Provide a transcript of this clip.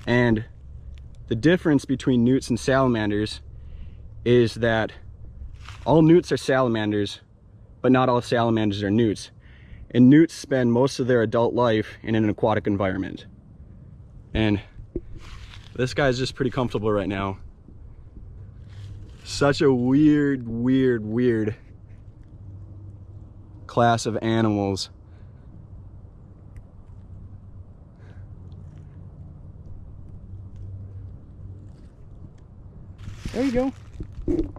And the difference between newts and salamanders is that all newts are salamanders, but not all salamanders are newts. And newts spend most of their adult life in an aquatic environment. And this guy's just pretty comfortable right now. Such a weird class of animals. There you go.